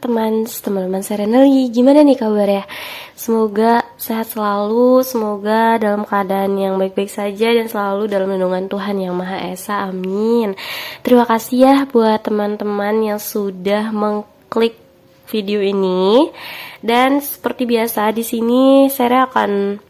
teman-teman Serenely, gimana nih kabarnya? Semoga sehat selalu, semoga dalam keadaan yang baik-baik saja dan selalu dalam lindungan Tuhan Yang Maha Esa, amin. Terima kasih ya buat teman-teman yang sudah mengklik video ini. Dan seperti biasa di sini saya akan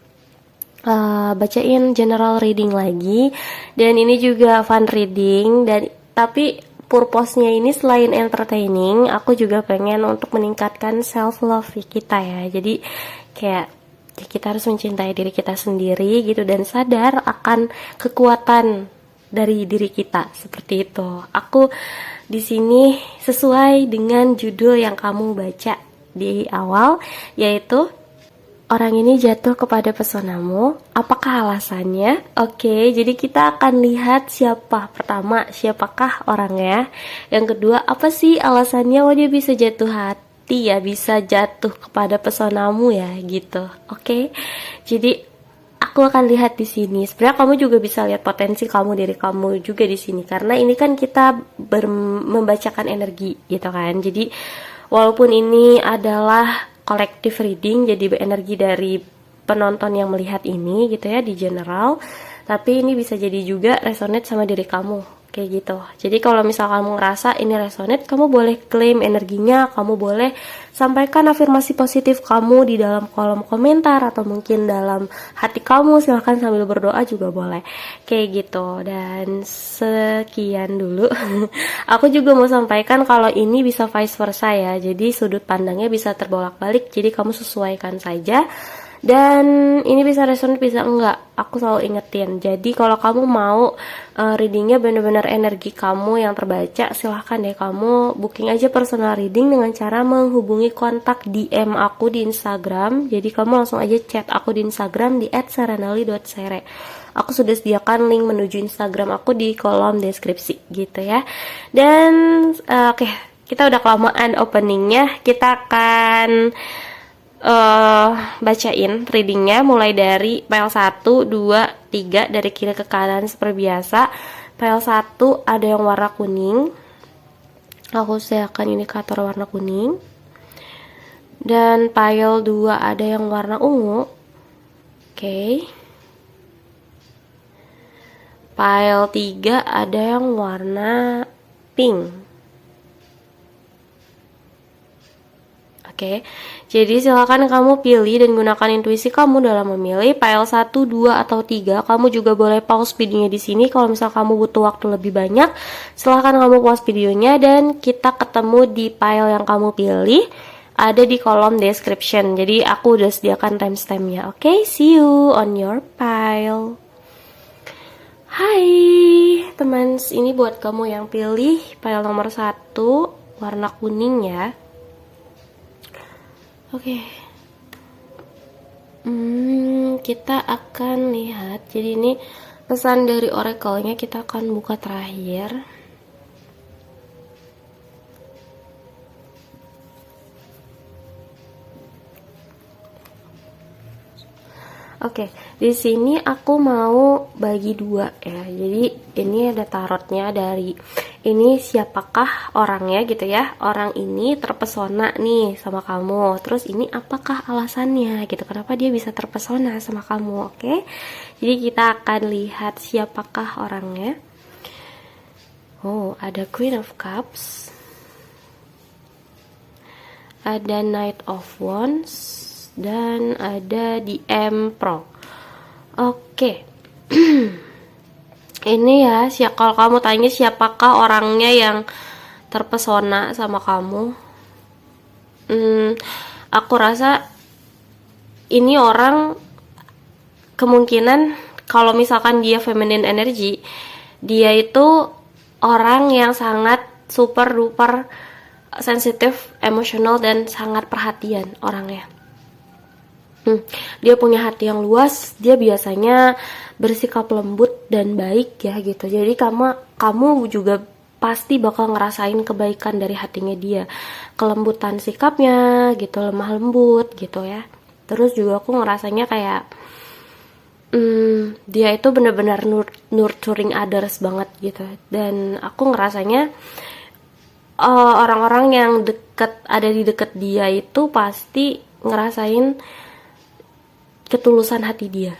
bacain general reading lagi, dan ini juga fun reading, dan tapi purpose-nya ini selain entertaining, aku juga pengen untuk meningkatkan self love kita ya. Jadi kayak kita harus mencintai diri kita sendiri gitu, dan sadar akan kekuatan dari diri kita, seperti itu. Aku di sini sesuai dengan judul yang kamu baca di awal, yaitu orang ini jatuh kepada pesonamu. Apakah alasannya? Oke, jadi kita akan lihat siapa pertama, siapakah orangnya. Yang kedua, apa sih alasannya dia bisa jatuh hati ya, bisa jatuh kepada pesonamu ya, gitu. Oke, jadi aku akan lihat di sini. Sebenarnya kamu juga bisa lihat potensi kamu, diri kamu juga di sini, karena ini kan kita membacakan energi, gitu kan. Jadi walaupun ini adalah collective reading, jadi energi dari penonton yang melihat ini gitu ya di general, tapi ini bisa jadi juga resonate sama diri kamu, kayak gitu. Jadi kalau misal kamu ngerasa ini resonate, kamu boleh klaim energinya, kamu boleh sampaikan afirmasi positif kamu di dalam kolom komentar atau mungkin dalam hati kamu, silahkan sambil berdoa juga boleh, kayak gitu. Dan sekian dulu. Aku juga mau sampaikan kalau ini bisa vice versa ya, jadi sudut pandangnya bisa terbolak-balik, jadi kamu sesuaikan saja. Dan ini bisa resonate, bisa enggak, aku selalu ingetin. Jadi kalau kamu mau readingnya benar-benar energi kamu yang terbaca, silahkan deh kamu booking aja personal reading dengan cara menghubungi kontak DM aku di Instagram. Jadi kamu langsung aja chat aku di Instagram di @serenely.sere. Aku sudah sediakan link menuju Instagram aku di kolom deskripsi gitu ya. Dan oke, kita udah kelamaan openingnya, kita akan bacain readingnya mulai dari pile 1, 2, 3 dari kiri ke kanan seperti biasa. Pile 1 ada yang warna kuning, aku sediakan indikator warna kuning. Dan pile 2 ada yang warna ungu. Oke. Pile 3 ada yang warna pink. Oke, jadi silakan kamu pilih dan gunakan intuisi kamu dalam memilih pile 1, 2, atau 3. Kamu juga boleh pause videonya di sini. Kalau misal kamu butuh waktu lebih banyak, silahkan kamu pause videonya dan kita ketemu di pile yang kamu pilih. Ada di kolom description. Jadi aku udah sediakan timestampnya. Oke, see you on your pile. Hai teman, ini buat kamu yang pilih pile nomor 1 warna kuning ya. Oke, kita akan lihat. Jadi ini pesan dari oracle-nya, kita akan buka terakhir. Oke, di sini aku mau bagi dua ya. Jadi ini ada tarotnya dari ini siapakah orangnya gitu ya. Orang ini terpesona nih sama kamu. Terus ini apakah alasannya gitu. Kenapa dia bisa terpesona sama kamu, oke? Jadi kita akan lihat siapakah orangnya. Oh, ada Queen of Cups. Ada Knight of Wands. Dan ada di Emperor. Oke. Ini ya, kalau kamu tanya siapakah orangnya yang terpesona sama kamu, aku rasa ini orang kemungkinan kalau misalkan dia feminine energy, dia itu orang yang sangat super duper sensitif, emosional, dan sangat perhatian orangnya. Dia punya hati yang luas, dia biasanya bersikap lembut dan baik ya gitu. Jadi kamu juga pasti bakal ngerasain kebaikan dari hatinya dia, kelembutan sikapnya gitu, lemah lembut gitu ya. Terus juga aku ngerasanya kayak dia itu benar-benar nurturing others banget gitu. Dan aku ngerasanya orang-orang yang ada di deket dia itu pasti ngerasain ketulusan hati dia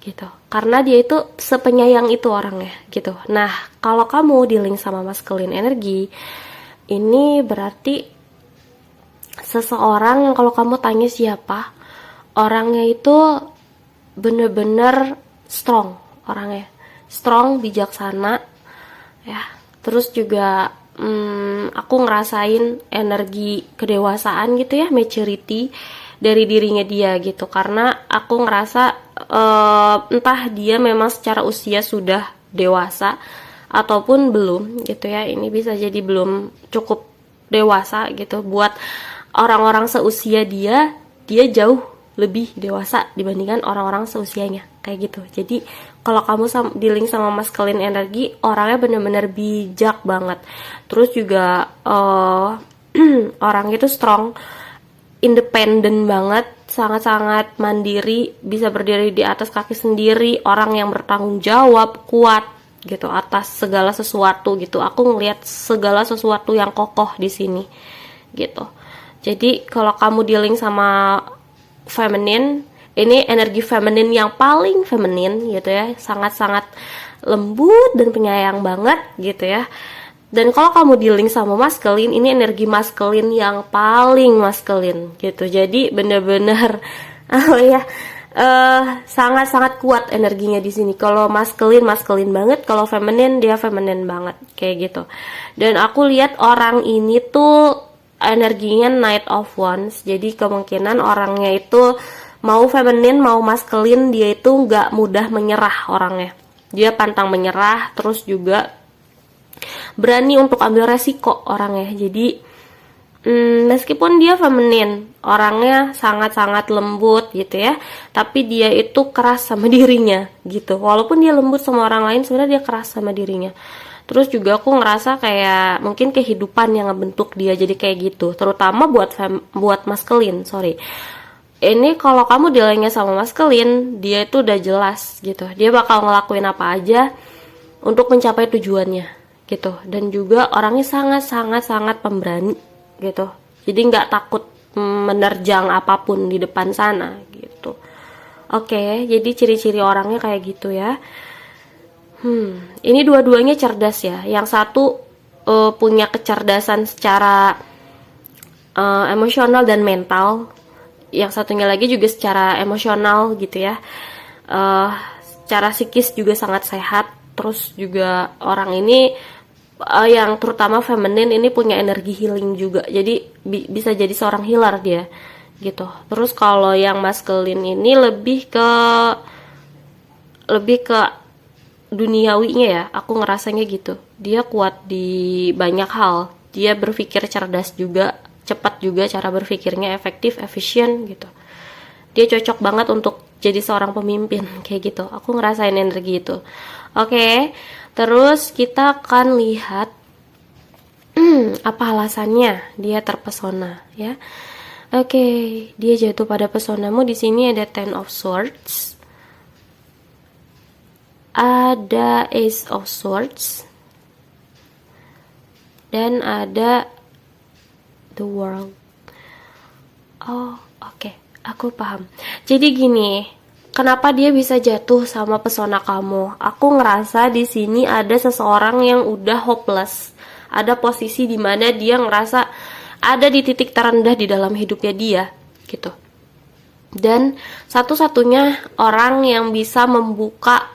gitu, karena dia itu sepenyayang itu orangnya gitu. Nah, kalau kamu di-link sama masculine energi, ini berarti seseorang yang kalau kamu tanya siapa, orangnya itu bener-bener strong, orangnya strong, bijaksana ya. Terus juga aku ngerasain energi kedewasaan gitu ya, maturity dari dirinya dia gitu, karena aku ngerasa entah dia memang secara usia sudah dewasa ataupun belum gitu ya. Ini bisa jadi belum cukup dewasa gitu buat orang-orang seusia dia jauh lebih dewasa dibandingkan orang-orang seusianya kayak gitu. Jadi kalau kamu di-link sama masculine energi, orangnya bener-bener bijak banget. Terus juga orang itu strong, independen banget, sangat-sangat mandiri, bisa berdiri di atas kaki sendiri, orang yang bertanggung jawab, kuat gitu atas segala sesuatu gitu. Aku ngelihat segala sesuatu yang kokoh di sini gitu. Jadi kalau kamu di-link sama feminine, ini energi feminin yang paling feminin gitu ya, sangat-sangat lembut dan penyayang banget gitu ya. Dan kalau kamu di-link sama masculine, ini energi masculine yang paling masculine gitu. Jadi bener-bener sangat-sangat kuat energinya di sini. Kalau masculine banget, kalau feminine dia feminine banget kayak gitu. Dan aku lihat orang ini tuh energinya Knight of Wands. Jadi kemungkinan orangnya itu mau feminine mau masculine, dia itu nggak mudah menyerah orangnya. Dia pantang menyerah, terus juga berani untuk ambil resiko orangnya. Jadi meskipun dia feminin, orangnya sangat-sangat lembut gitu ya, tapi dia itu keras sama dirinya gitu. Walaupun dia lembut sama orang lain, sebenarnya dia keras sama dirinya. Terus juga aku ngerasa kayak mungkin kehidupan yang ngebentuk dia jadi kayak gitu, terutama buat masculine. Ini kalau kamu dealingnya sama masculine, dia itu udah jelas gitu, dia bakal ngelakuin apa aja untuk mencapai tujuannya gitu. Dan juga orangnya sangat pemberani gitu, jadi nggak takut menerjang apapun di depan sana gitu. Oke, jadi ciri-ciri orangnya kayak gitu ya. Ini dua-duanya cerdas ya. Yang satu punya kecerdasan secara emosional dan mental, yang satunya lagi juga secara emosional gitu ya. Secara psikis juga sangat sehat. Terus juga orang ini yang terutama feminin ini punya energi healing juga, jadi bisa jadi seorang healer dia gitu. Terus kalau yang masculine ini lebih ke duniawinya ya, aku ngerasanya gitu. Dia kuat di banyak hal, dia berpikir cerdas juga, cepat juga cara berpikirnya, efektif, efisien gitu. Dia cocok banget untuk jadi seorang pemimpin kayak gitu. Aku ngerasain energi itu. Oke. Terus kita akan lihat apa alasannya dia terpesona ya. Oke, dia jatuh pada pesonamu. Di sini ada Ten of Swords, ada Ace of Swords, dan ada The World. Oh, oke. Aku paham. Jadi gini, kenapa dia bisa jatuh sama pesona kamu? Aku ngerasa di sini ada seseorang yang udah hopeless. Ada posisi di mana dia ngerasa ada di titik terendah di dalam hidupnya dia, gitu. Dan satu-satunya orang yang bisa membuka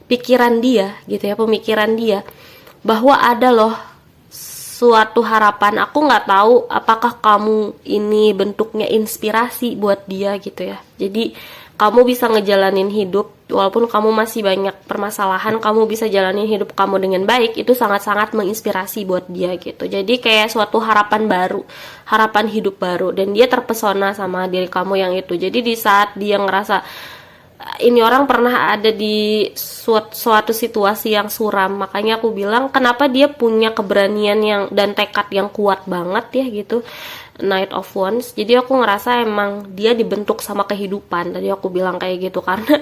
pikiran dia, gitu ya, pemikiran dia, bahwa ada loh suatu harapan. Aku nggak tahu apakah kamu ini bentuknya inspirasi buat dia gitu ya. Jadi kamu bisa ngejalanin hidup walaupun kamu masih banyak permasalahan, kamu bisa jalanin hidup kamu dengan baik. Itu sangat-sangat menginspirasi buat dia gitu. Jadi kayak suatu harapan baru, harapan hidup baru, dan dia terpesona sama diri kamu yang itu. Jadi di saat dia ngerasa ini orang pernah ada di suatu situasi yang suram, makanya aku bilang kenapa dia punya keberanian yang dan tekad yang kuat banget ya gitu, Knight of Wands. Jadi aku ngerasa emang dia dibentuk sama kehidupan, tadi aku bilang kayak gitu, karena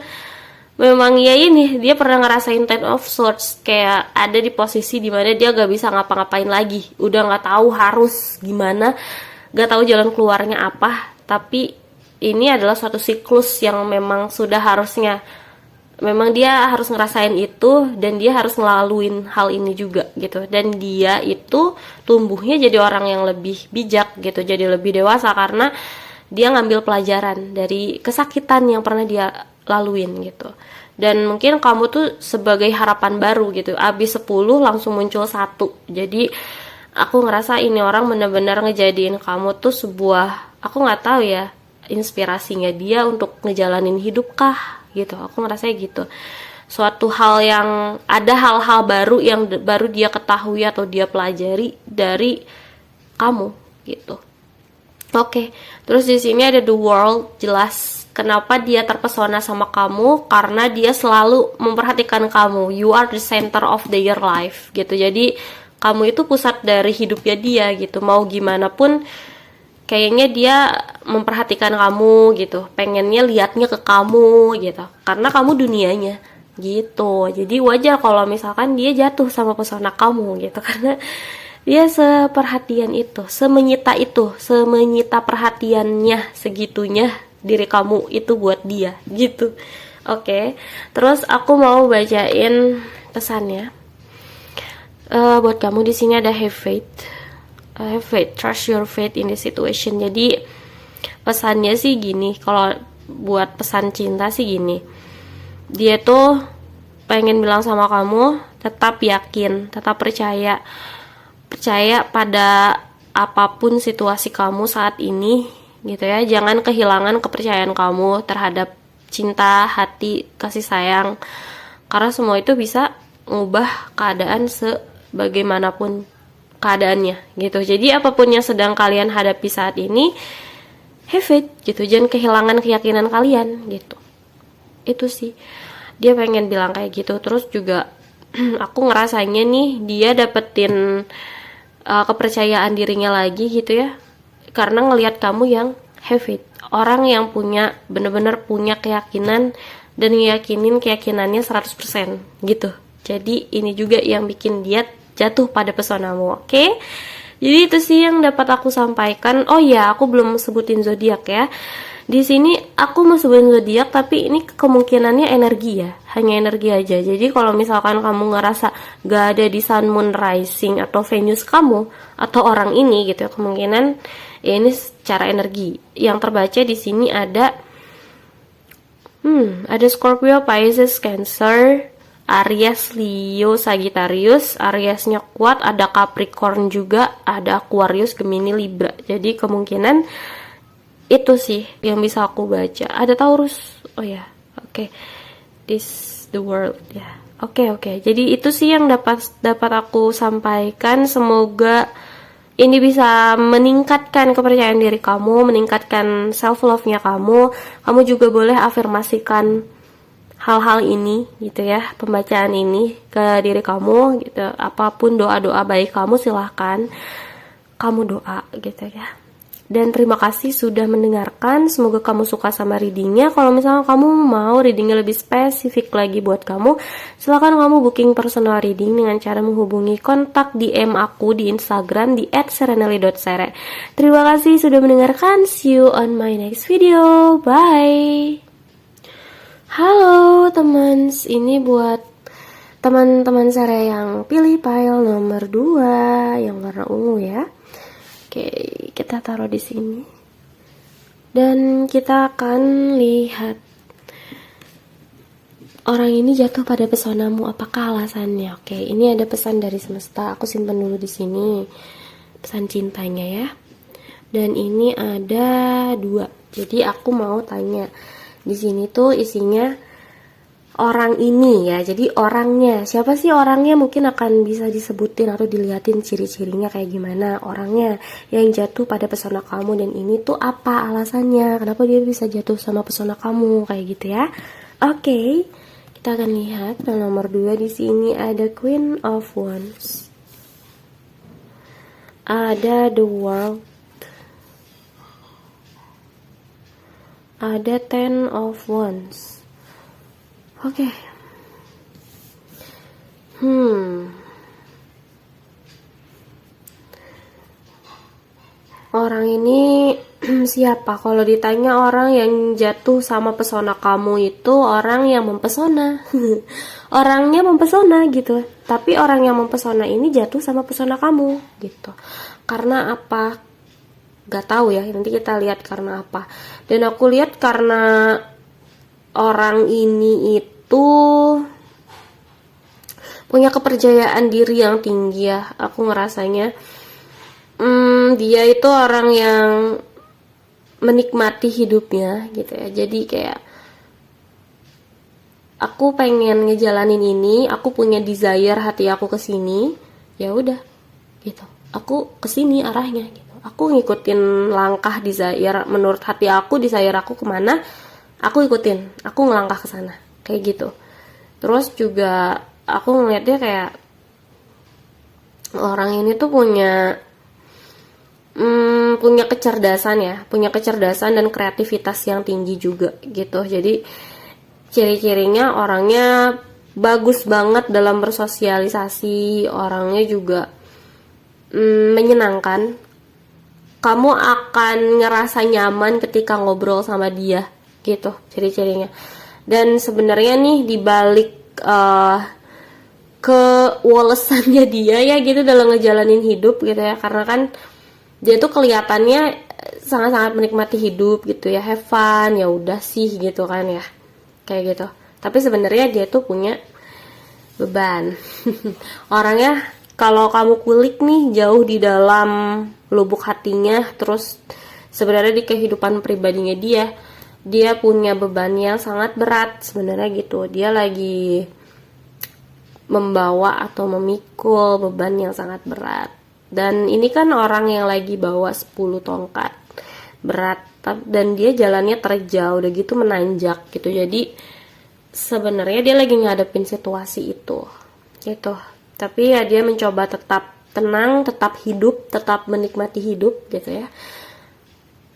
memang ya ini dia pernah ngerasain Ten of Swords, kayak ada di posisi dimana dia gak bisa ngapa-ngapain lagi, udah nggak tahu harus gimana, gak tahu jalan keluarnya apa. Tapi ini adalah suatu siklus yang memang sudah harusnya, memang dia harus ngerasain itu dan dia harus ngelaluin hal ini juga gitu. Dan dia itu tumbuhnya jadi orang yang lebih bijak gitu, jadi lebih dewasa karena dia ngambil pelajaran dari kesakitan yang pernah dia laluin gitu. Dan mungkin kamu tuh sebagai harapan baru gitu, abis 10 langsung muncul 1. Jadi aku ngerasa ini orang benar-benar ngejadiin kamu tuh sebuah, aku nggak tahu ya, inspirasinya dia untuk ngejalanin hidup kah gitu. Aku ngerasa gitu, suatu hal yang, ada hal-hal baru yang baru dia ketahui atau dia pelajari dari kamu gitu. Oke, terus di sini ada the world, jelas kenapa dia terpesona sama kamu, karena dia selalu memperhatikan kamu. You are the center of their life gitu. Jadi kamu itu pusat dari hidupnya dia gitu. Mau gimana pun kayaknya dia memperhatikan kamu gitu. Pengennya liatnya ke kamu gitu. Karena kamu dunianya gitu. Jadi wajar kalau misalkan dia jatuh sama pesona kamu gitu, karena dia seperhatian itu, semenyita perhatiannya segitunya diri kamu itu buat dia gitu. Oke, terus aku mau bacain pesannya. Buat kamu di sini ada have faith, trust your faith in the situation. Jadi pesannya sih gini, kalau buat pesan cinta sih gini, dia tuh pengen bilang sama kamu, tetap yakin, tetap percaya pada apapun situasi kamu saat ini gitu ya. Jangan kehilangan kepercayaan kamu terhadap cinta, hati, kasih sayang, karena semua itu bisa ngubah keadaan sebagaimanapun keadaannya gitu. Jadi apapun yang sedang kalian hadapi saat ini, have faith gitu, jangan kehilangan keyakinan kalian gitu. Itu sih dia pengen bilang kayak gitu. Terus juga aku ngerasanya nih dia dapetin kepercayaan dirinya lagi gitu ya, karena ngelihat kamu yang have it, orang yang punya, bener-bener punya keyakinan dan ngeyakinin keyakinannya 100% gitu. Jadi ini juga yang bikin dia jatuh pada pesonamu. Oke? Jadi itu sih yang dapat aku sampaikan. Oh ya, aku belum sebutin zodiak ya. Di sini aku mau sebutin zodiak, tapi ini kemungkinannya energi ya, hanya energi aja. Jadi kalau misalkan kamu ngerasa gak ada di Sun, Moon, Rising atau Venus kamu atau orang ini gitu ya, kemungkinan ya ini secara energi. Yang terbaca di sini ada Scorpio, Pisces, Cancer, Aries, Leo, Sagittarius. Ariesnya kuat, ada Capricorn juga, ada Aquarius, Gemini, Libra. Jadi kemungkinan itu sih yang bisa aku baca. Ada Taurus. Oh ya, oke. This the world ya. Oke. Jadi itu sih yang dapat aku sampaikan. Semoga ini bisa meningkatkan kepercayaan diri kamu, meningkatkan self love-nya kamu. Kamu juga boleh afirmasikan hal-hal ini gitu ya, pembacaan ini ke diri kamu gitu. Apapun doa-doa baik kamu, silahkan kamu doa gitu ya. Dan terima kasih sudah mendengarkan. Semoga kamu suka sama readingnya. Kalau misalnya kamu mau readingnya lebih spesifik lagi buat kamu, silakan kamu booking personal reading dengan cara menghubungi kontak DM aku di Instagram di @serenelly.sere. Terima kasih sudah mendengarkan. See you on my next video. Bye. Halo teman, ini buat teman-teman Sere yang pilih pile nomor 2 yang warna ungu ya. Oke, kita taruh di sini. Dan kita akan lihat orang ini jatuh pada pesonamu, apakah alasannya? Oke, ini ada pesan dari semesta. Aku simpan dulu di sini. Pesan cintanya ya. Dan ini ada 2. Jadi aku mau tanya. Di sini tuh isinya orang ini ya, jadi orangnya, siapa sih orangnya, mungkin akan bisa disebutin atau dilihatin ciri-cirinya kayak gimana orangnya yang jatuh pada pesona kamu, dan ini tuh apa alasannya, kenapa dia bisa jatuh sama pesona kamu kayak gitu ya. Oke, kita akan lihat. Nomor 2 di sini ada Queen of Wands, ada The World, ada Ten of Wands, Oke. Hmm. Orang ini siapa? Kalau ditanya orang yang jatuh sama pesona kamu itu orang yang mempesona. Orangnya mempesona gitu. Tapi orang yang mempesona ini jatuh sama pesona kamu gitu. Karena apa? Gak tahu ya. Nanti kita lihat karena apa. Dan aku lihat karena orang ini itu punya kepercayaan diri yang tinggi ya. Aku ngerasanya dia itu orang yang menikmati hidupnya gitu ya. Jadi kayak aku pengen ngejalanin ini, aku punya desire hati aku ke sini, ya udah gitu. Aku ke sini arahnya gitu. Aku ngikutin langkah desire menurut hati aku, desire aku kemana, aku ikutin, aku ngelangkah ke sana kayak gitu. Terus juga aku ngeliatnya kayak orang ini tuh punya kecerdasan ya, punya kecerdasan dan kreativitas yang tinggi juga gitu. Jadi ciri-cirinya orangnya bagus banget dalam bersosialisasi, orangnya juga menyenangkan. Kamu akan ngerasa nyaman ketika ngobrol sama dia gitu ciri-cirinya. Dan sebenarnya nih dibalik kewolesannya dia ya gitu dalam ngejalanin hidup gitu ya, karena kan dia tuh kelihatannya sangat-sangat menikmati hidup gitu ya, have fun, ya udah sih gitu kan ya, kayak gitu. Tapi sebenarnya dia tuh punya beban. Orangnya kalau kamu kulik nih jauh di dalam lubuk hatinya, terus sebenarnya di kehidupan pribadinya dia punya beban yang sangat berat sebenarnya gitu. Dia lagi membawa atau memikul beban yang sangat berat. Dan ini kan orang yang lagi bawa 10 tongkat berat, dan dia jalannya terjal udah gitu menanjak gitu. Jadi sebenarnya dia lagi ngadepin situasi itu gitu. Tapi ya dia mencoba tetap tenang, tetap hidup, tetap menikmati hidup gitu ya.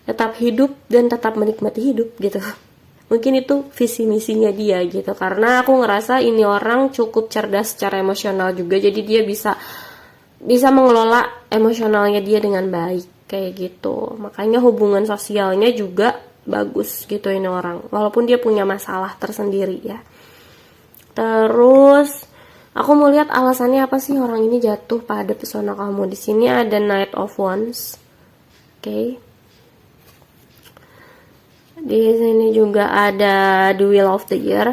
Tetap hidup dan tetap menikmati hidup gitu. Mungkin itu visi misinya dia gitu. Karena aku ngerasa ini orang cukup cerdas secara emosional juga. Jadi dia bisa mengelola emosionalnya dia dengan baik kayak gitu. Makanya hubungan sosialnya juga bagus gitu ini orang. Walaupun dia punya masalah tersendiri ya. Terus aku mau lihat alasannya apa sih orang ini jatuh pada pesona kamu. Di sini ada Knight of Wands. Oke. Di sini juga ada The Wheel of the Year.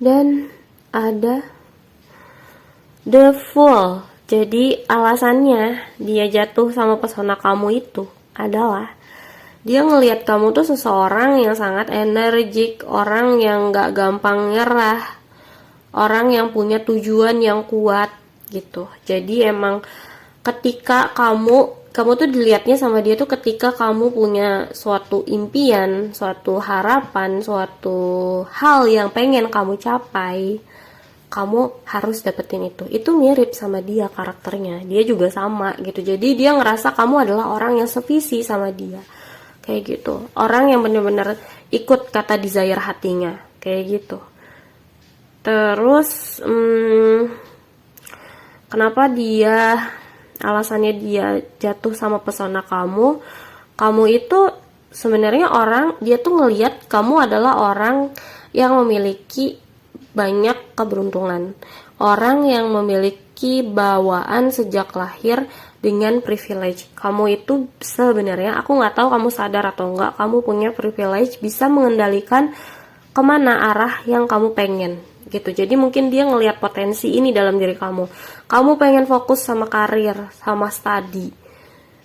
Dan ada The Fool. Jadi alasannya dia jatuh sama pesona kamu itu adalah dia ngelihat kamu tuh seseorang yang sangat energik, orang yang gak gampang nyerah, orang yang punya tujuan yang kuat gitu. Jadi emang ketika kamu tuh dilihatnya sama dia tuh ketika kamu punya suatu impian, suatu harapan, suatu hal yang pengen kamu capai, kamu harus dapetin itu. Itu mirip sama dia karakternya. Dia juga sama gitu. Jadi dia ngerasa kamu adalah orang yang sevisi sama dia. Kayak gitu. Orang yang bener-bener ikut kata desire hatinya. Kayak gitu. Terus kenapa alasannya dia jatuh sama pesona kamu itu sebenarnya dia tuh ngelihat kamu adalah orang yang memiliki banyak keberuntungan, orang yang memiliki bawaan sejak lahir dengan privilege. Kamu itu sebenarnya, aku nggak tahu kamu sadar atau enggak, kamu punya privilege bisa mengendalikan kemana arah yang kamu pengen gitu. Jadi mungkin dia ngelihat potensi ini dalam diri kamu pengen fokus sama karir, sama studi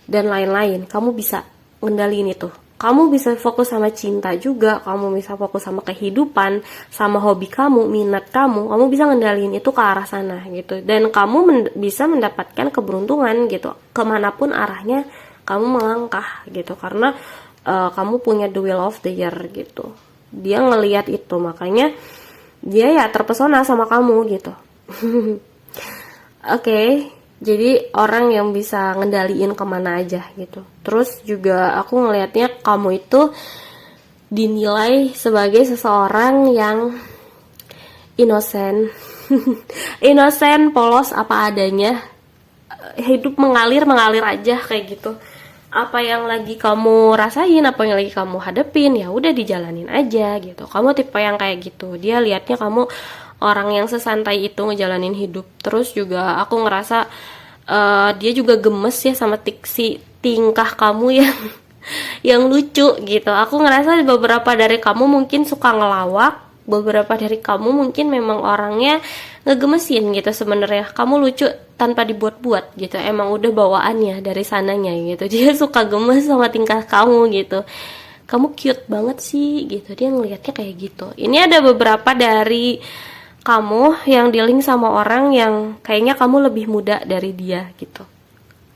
dan lain-lain, kamu bisa ngendaliin itu. Kamu bisa fokus sama cinta juga, kamu bisa fokus sama kehidupan, sama hobi kamu, minat kamu bisa ngendaliin itu ke arah sana gitu. Dan kamu bisa mendapatkan keberuntungan gitu, kemanapun arahnya kamu melangkah gitu. Karena kamu punya the will of the year gitu. Dia ngelihat itu, makanya dia ya terpesona sama kamu gitu. Oke. Jadi orang yang bisa ngendaliin kemana aja gitu. Terus juga aku ngelihatnya kamu itu dinilai sebagai seseorang yang inosen. Inosen, polos, apa adanya, hidup mengalir aja kayak gitu. Apa yang lagi kamu rasain, apa yang lagi kamu hadepin, ya udah dijalanin aja gitu. Kamu tipe yang kayak gitu. Dia liatnya kamu orang yang sesantai itu ngejalanin hidup. Terus juga aku ngerasa dia juga gemes ya sama si tingkah kamu yang yang lucu gitu. Aku ngerasa beberapa dari kamu mungkin suka ngelawak, beberapa dari kamu mungkin memang orangnya ngegemesin gitu sebenarnya. Kamu lucu tanpa dibuat-buat gitu, emang udah bawaannya dari sananya gitu. Dia suka gemes sama tingkah kamu gitu. Kamu cute banget sih gitu, dia ngelihatnya kayak gitu. Ini ada beberapa dari kamu yang dealing sama orang yang kayaknya kamu lebih muda dari dia gitu.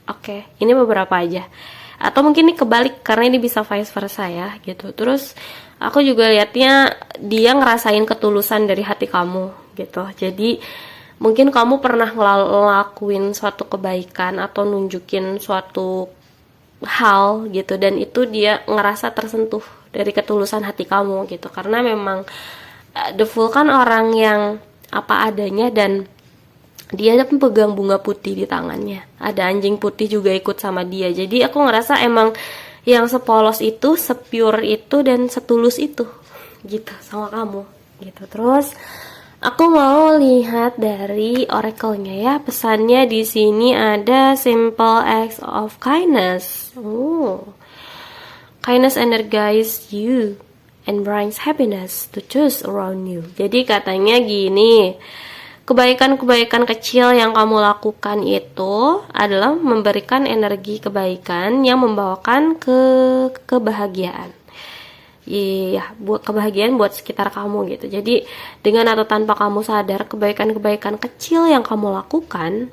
Oke, ini beberapa aja. Atau mungkin ini kebalik, karena ini bisa vice versa ya gitu. Terus aku juga liatnya dia ngerasain ketulusan dari hati kamu gitu. Jadi mungkin kamu pernah ngelakuin suatu kebaikan atau nunjukin suatu hal gitu, dan itu dia ngerasa tersentuh dari ketulusan hati kamu gitu. Karena memang The Fool kan orang yang apa adanya, dan dia pegang bunga putih di tangannya. Ada anjing putih juga ikut sama dia. Jadi aku ngerasa emang yang sepolos itu, sepure itu, dan setulus itu gitu sama kamu gitu. Terus aku mau lihat dari oracle-nya ya. Pesannya di sini ada simple acts of kindness. Kindness energize you and brings happiness to those around you. Jadi katanya gini, kebaikan-kebaikan kecil yang kamu lakukan itu adalah memberikan energi kebaikan yang membawakan kebahagiaan. Iya, buat kebahagiaan buat sekitar kamu gitu. Jadi dengan atau tanpa kamu sadar, kebaikan-kebaikan kecil yang kamu lakukan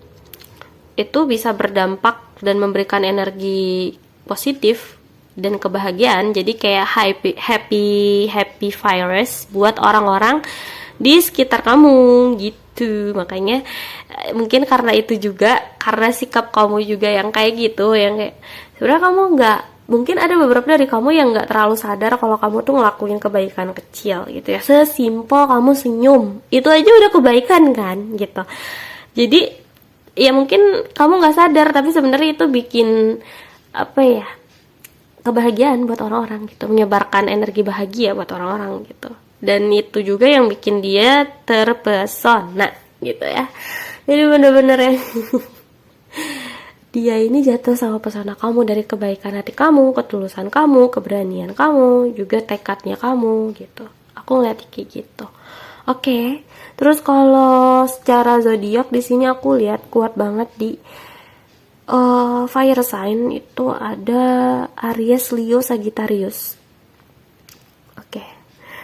itu bisa berdampak dan memberikan energi positif dan kebahagiaan. Jadi kayak happy virus buat orang-orang di sekitar kamu gitu. Makanya mungkin karena itu juga, karena sikap kamu juga yang kayak gitu, yang kayak sebenarnya kamu nggak, mungkin ada beberapa dari kamu yang nggak terlalu sadar kalau kamu tuh ngelakuin kebaikan kecil gitu ya. Sesimpel kamu senyum, itu aja udah kebaikan kan gitu. Jadi ya mungkin kamu nggak sadar, tapi sebenarnya itu bikin apa ya, kebahagiaan buat orang-orang gitu, menyebarkan energi bahagia buat orang-orang gitu. Dan itu juga yang bikin dia terpesona gitu ya. Jadi bener-bener yang dia ini jatuh sama pesona kamu dari kebaikan hati kamu, ketulusan kamu, keberanian kamu, juga tekadnya kamu gitu. Aku ngeliat kayak gitu. Oke. Terus kalau secara zodiak di sini aku lihat kuat banget di fire sign itu ada Aries, Leo, Sagittarius. Oke.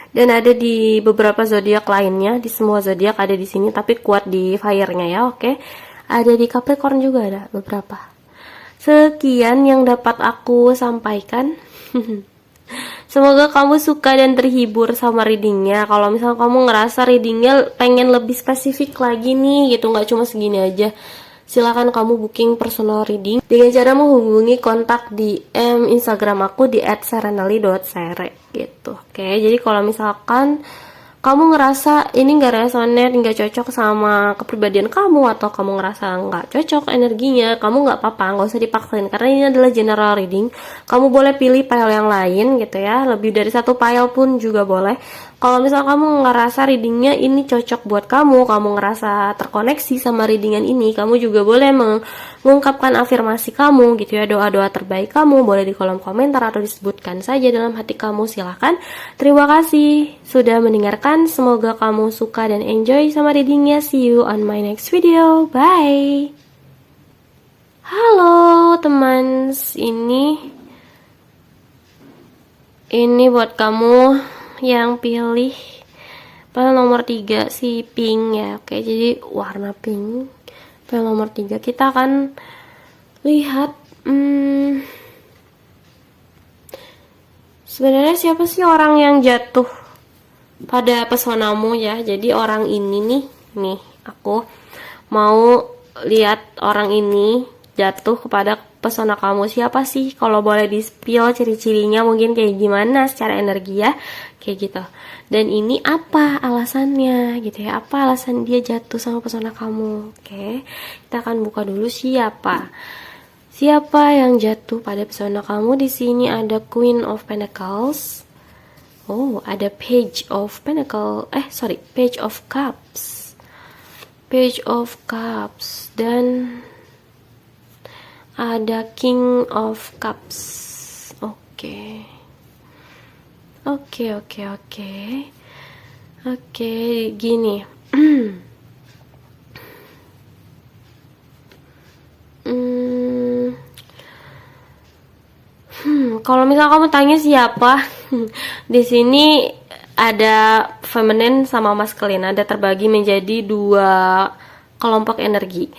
Dan ada di beberapa zodiak lainnya, di semua zodiak ada di sini, tapi kuat di fire-nya ya, oke. Ada di Capricorn juga ada beberapa. Sekian yang dapat aku sampaikan. Semoga kamu suka dan terhibur sama readingnya. Kalau misalnya kamu ngerasa readingnya pengen lebih spesifik lagi nih gitu, nggak cuma segini aja, silakan kamu booking personal reading dengan cara menghubungi kontak DM Instagram aku di @serenali.sere gitu. Oke, jadi kalau misalkan kamu ngerasa ini nggak resonate, nggak cocok sama kepribadian kamu, atau kamu ngerasa nggak cocok energinya, kamu nggak apa-apa, nggak usah dipaksain, karena ini adalah general reading. Kamu boleh pilih file yang lain gitu ya, lebih dari satu file pun juga boleh. Kalau misal kamu ngerasa readingnya ini cocok buat kamu ngerasa terkoneksi sama readingan ini, kamu juga boleh mengungkapkan afirmasi kamu gitu ya, doa-doa terbaik kamu, boleh di kolom komentar atau disebutkan saja dalam hati kamu, silahkan. Terima kasih sudah mendengarkan, semoga kamu suka dan enjoy sama readingnya. See you on my next video, bye. Halo teman, ini buat kamu yang pilih file nomor 3 si pink ya. Oke, jadi warna pink file nomor 3 kita akan lihat sebenarnya siapa sih orang yang jatuh pada pesonamu ya. Jadi orang ini nih aku mau lihat orang ini jatuh kepada pesona kamu. Siapa sih? Kalau boleh di-spill ciri-cirinya mungkin kayak gimana secara energi ya, kayak gitu. Dan ini apa alasannya gitu ya? Apa alasan dia jatuh sama pesona kamu? Oke, kita akan buka dulu siapa. Siapa yang jatuh pada pesona kamu? Di sini ada Queen of Pentacles. Oh, ada Page of Page of Cups. Page of Cups dan ada King of Cups. Oke. Oke, gini. Kalau misal kamu tanya siapa, di sini ada feminine sama masculine, ada terbagi menjadi dua kelompok energi.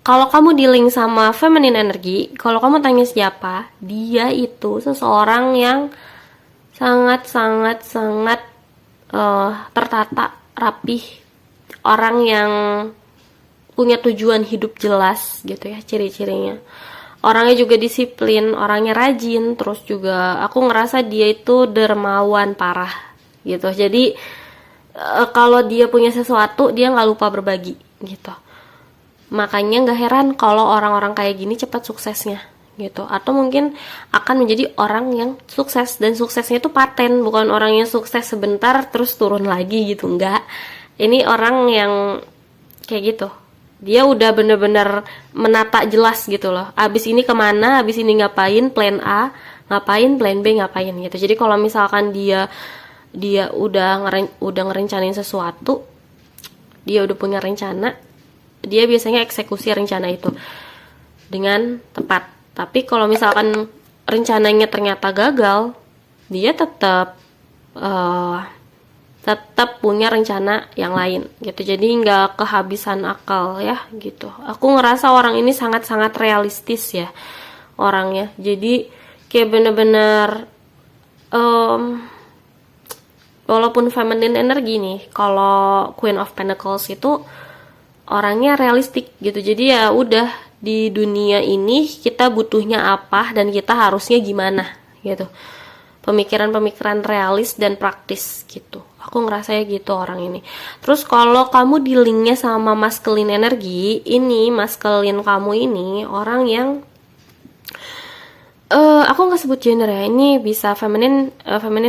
Kalau kamu dealing sama feminine energi, kalau kamu tanya siapa, dia itu seseorang yang sangat tertata, rapih, orang yang punya tujuan hidup jelas gitu ya, ciri-cirinya. Orangnya juga disiplin, orangnya rajin, terus juga aku ngerasa dia itu dermawan parah gitu. Jadi kalau dia punya sesuatu, dia nggak lupa berbagi gitu. Makanya nggak heran kalau orang-orang kayak gini cepat suksesnya gitu. Atau mungkin akan menjadi orang yang sukses, dan suksesnya itu paten, bukan orang yang sukses sebentar terus turun lagi gitu, enggak. Ini orang yang kayak gitu, dia udah bener-bener menata jelas gitu loh. Abis ini kemana, abis ini ngapain, plan A ngapain, plan B ngapain gitu. Jadi kalau misalkan dia udah ngerencanain sesuatu, dia udah punya rencana, dia biasanya eksekusi rencana itu dengan tepat. Tapi kalau misalkan rencananya ternyata gagal, dia tetap punya rencana yang lain gitu. Jadi nggak kehabisan akal ya gitu. Aku ngerasa orang ini sangat-sangat realistis ya orangnya. Jadi kayak bener-bener walaupun feminine energi nih, kalau Queen of Pentacles itu orangnya realistik gitu. Jadi ya udah, di dunia ini kita butuhnya apa dan kita harusnya gimana gitu. Pemikiran-pemikiran realis dan praktis gitu. Aku ngerasanya gitu orang ini. Terus kalau kamu dealingnya sama masculine energi, ini masculine kamu ini orang yang aku nggak sebut gender ya. Ini bisa feminine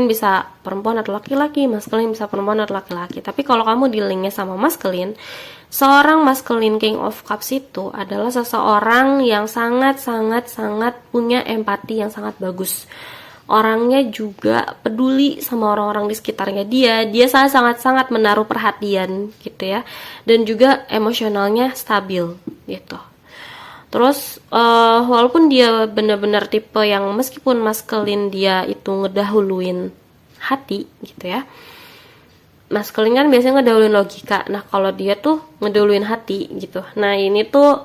bisa perempuan atau laki-laki, masculine bisa perempuan atau laki-laki. Tapi kalau kamu dealingnya sama masculine, seorang masculine King of Cups itu adalah seseorang yang sangat punya empati yang sangat bagus. Orangnya juga peduli sama orang-orang di sekitarnya dia sangat menaruh perhatian gitu ya, dan juga emosionalnya stabil gitu. Terus walaupun dia benar-benar tipe yang meskipun maskulin dia itu ngedahuluin hati gitu ya, maskulin kan biasanya ngedahuluin logika, nah kalau dia tuh ngedahuluin hati gitu. Nah ini tuh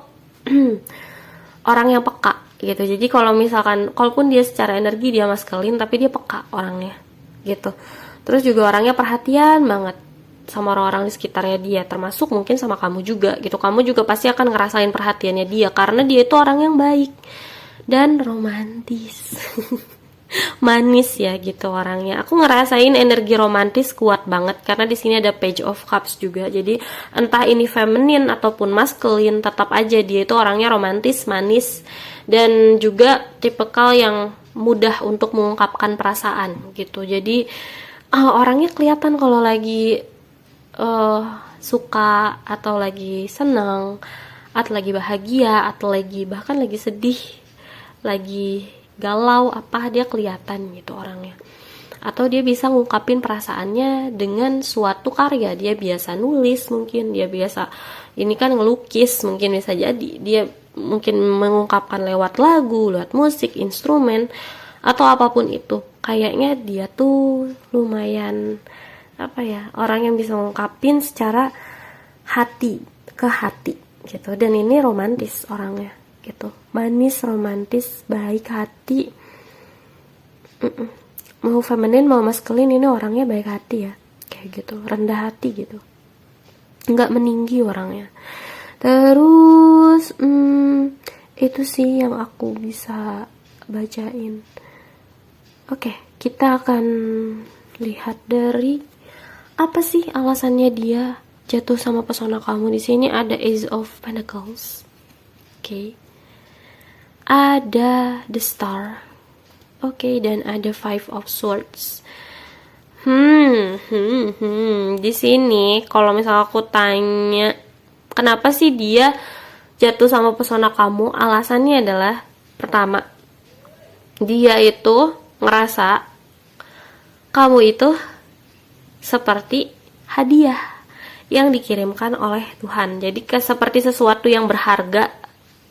orang yang peka gitu. Jadi kalau misalkan, kalaupun dia secara energi dia maskulin, tapi dia peka orangnya gitu. Terus juga orangnya perhatian banget sama orang-orang di sekitarnya dia, termasuk mungkin sama kamu juga gitu. Kamu juga pasti akan ngerasain perhatiannya dia, karena dia itu orang yang baik dan romantis. Manis ya gitu orangnya. Aku ngerasain energi romantis kuat banget karena di sini ada Page of Cups juga. Jadi entah ini feminine ataupun masculine, tetap aja dia itu orangnya romantis, manis, dan juga tipikal yang mudah untuk mengungkapkan perasaan gitu. Jadi orangnya kelihatan kalau lagi suka atau lagi senang atau lagi bahagia atau bahkan lagi sedih, lagi galau apa, dia kelihatan gitu orangnya. Atau dia bisa ngungkapin perasaannya dengan suatu karya. Dia biasa nulis, mungkin dia biasa ini kan ngelukis, mungkin bisa jadi dia mungkin mengungkapkan lewat lagu, lewat musik, instrumen, atau apapun itu. Kayaknya dia tuh lumayan orang yang bisa ngungkapin secara hati ke hati gitu. Dan ini romantis orangnya gitu, manis, romantis, baik hati. Mau feminin mau maskulin, ini orangnya baik hati ya, kayak gitu, rendah hati gitu, nggak meninggi orangnya. Terus Itu sih yang aku bisa bacain. Oke, kita akan lihat dari apa sih alasannya dia jatuh sama pesona kamu. Di sini ada Ace of Pentacles. Oke. Ada The Star. Oke, dan ada Five of Swords. Di sini kalau misalnya aku tanya kenapa sih dia jatuh sama pesona kamu, alasannya adalah pertama, dia itu ngerasa kamu itu seperti hadiah yang dikirimkan oleh Tuhan. Jadi seperti sesuatu yang berharga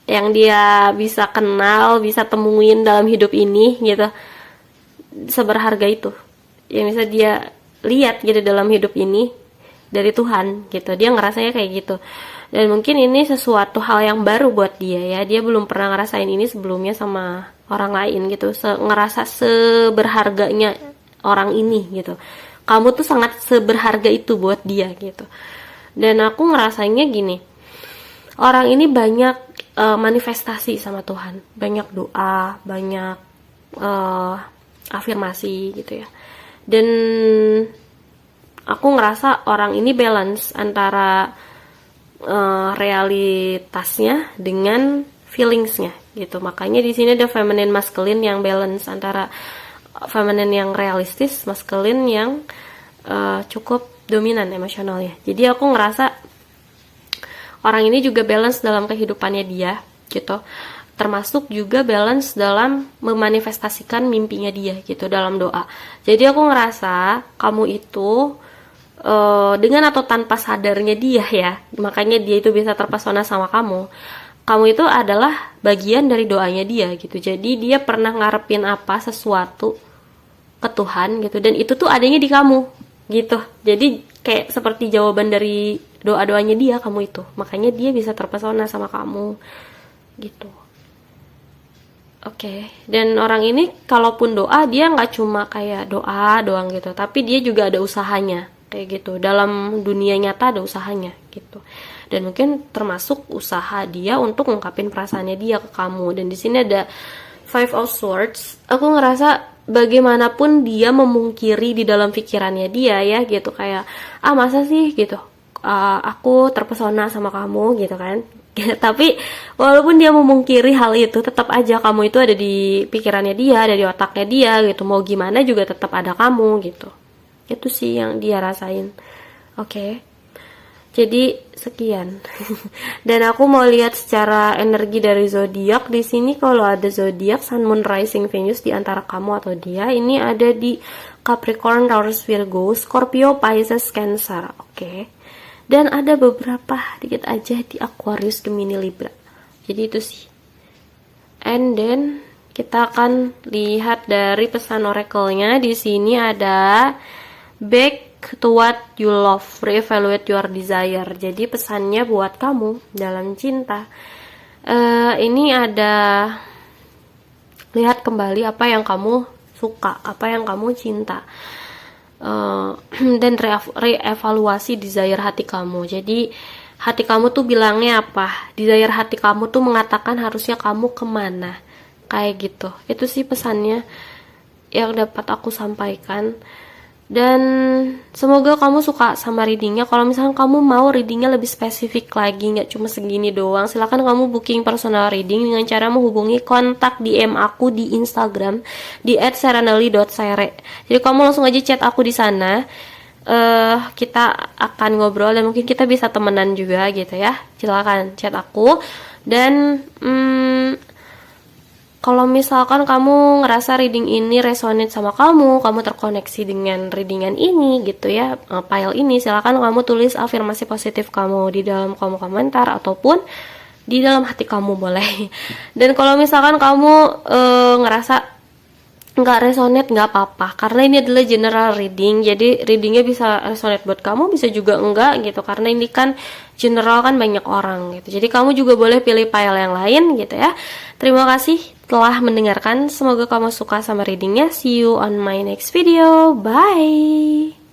yang dia bisa kenal, bisa temuin dalam hidup ini gitu. Seberharga itu yang bisa dia lihat gitu dalam hidup ini dari Tuhan gitu. Dia ngerasanya kayak gitu. Dan mungkin ini sesuatu hal yang baru buat dia ya. Dia belum pernah ngerasain ini sebelumnya sama orang lain gitu. Ngerasa seberharganya orang ini gitu. Kamu tuh sangat seberharga itu buat dia gitu. Dan aku ngerasanya gini, orang ini banyak manifestasi sama Tuhan, banyak doa, banyak afirmasi gitu ya. Dan aku ngerasa orang ini balance antara realitasnya dengan feelingsnya gitu. Makanya di sini ada feminine masculine yang balance antara feminine yang realistis, masculine yang cukup dominan emosionalnya. Jadi aku ngerasa orang ini juga balance dalam kehidupannya dia gitu. Termasuk juga balance dalam memanifestasikan mimpinya dia gitu dalam doa. Jadi aku ngerasa kamu itu dengan atau tanpa sadarnya dia ya, makanya dia itu bisa terpesona sama kamu. Kamu itu adalah bagian dari doanya dia gitu. Jadi dia pernah ngarepin apa sesuatu ke Tuhan gitu, dan itu tuh adanya di kamu gitu. Jadi kayak seperti jawaban dari doa-doanya dia, kamu itu. Makanya dia bisa terpesona sama kamu gitu. Oke. Dan orang ini kalaupun doa, dia nggak cuma kayak doa doang gitu, tapi dia juga ada usahanya kayak gitu. Dalam dunia nyata ada usahanya gitu. Dan mungkin termasuk usaha dia untuk ngungkapin perasaannya dia ke kamu. Dan di sini ada Five of Swords. Aku ngerasa bagaimanapun dia memungkiri di dalam pikirannya dia ya gitu, kayak masa sih gitu, aku terpesona sama kamu gitu kan. Tapi walaupun dia memungkiri hal itu, tetap aja kamu itu ada di pikirannya dia, ada di otaknya dia gitu. Mau gimana juga tetap ada kamu gitu. Itu sih yang dia rasain. Oke. Jadi sekian. Dan aku mau lihat secara energi dari zodiak. Di sini kalau ada zodiak Sun, Moon, Rising, Venus di antara kamu atau dia, ini ada di Capricorn, Taurus, Virgo, Scorpio, Pisces, Cancer. Oke. Dan ada beberapa dikit aja di Aquarius, Gemini, Libra. Jadi itu sih. And then kita akan lihat dari pesan oracle-nya. Di sini ada back to what you love, reevaluate your desire. Jadi pesannya buat kamu dalam cinta. Ini ada lihat kembali apa yang kamu suka, apa yang kamu cinta. Dan reevaluasi desire hati kamu. Jadi hati kamu tuh bilangnya apa, desire hati kamu tuh mengatakan harusnya kamu kemana, kayak gitu. Itu sih pesannya yang dapat aku sampaikan. Dan semoga kamu suka sama readingnya. Kalau misalnya kamu mau readingnya lebih spesifik lagi, nggak cuma segini doang, silahkan kamu booking personal reading dengan cara menghubungi kontak DM aku di Instagram di @serenely.sere. Jadi kamu langsung aja chat aku di sana. Kita akan ngobrol dan mungkin kita bisa temenan juga gitu ya. Silakan chat aku. Dan kalau misalkan kamu ngerasa reading ini resonate sama kamu terkoneksi dengan readingan ini gitu ya, file ini, silakan kamu tulis afirmasi positif kamu di dalam kolom komentar ataupun di dalam hati kamu boleh. Dan kalau misalkan kamu ngerasa nggak resonate, nggak apa-apa, karena ini adalah general reading. Jadi readingnya bisa resonate buat kamu, bisa juga enggak gitu, karena ini kan general, kan banyak orang gitu. Jadi kamu juga boleh pilih file yang lain gitu ya. Terima kasih telah mendengarkan. Semoga kamu suka sama readingnya. See you on my next video. Bye.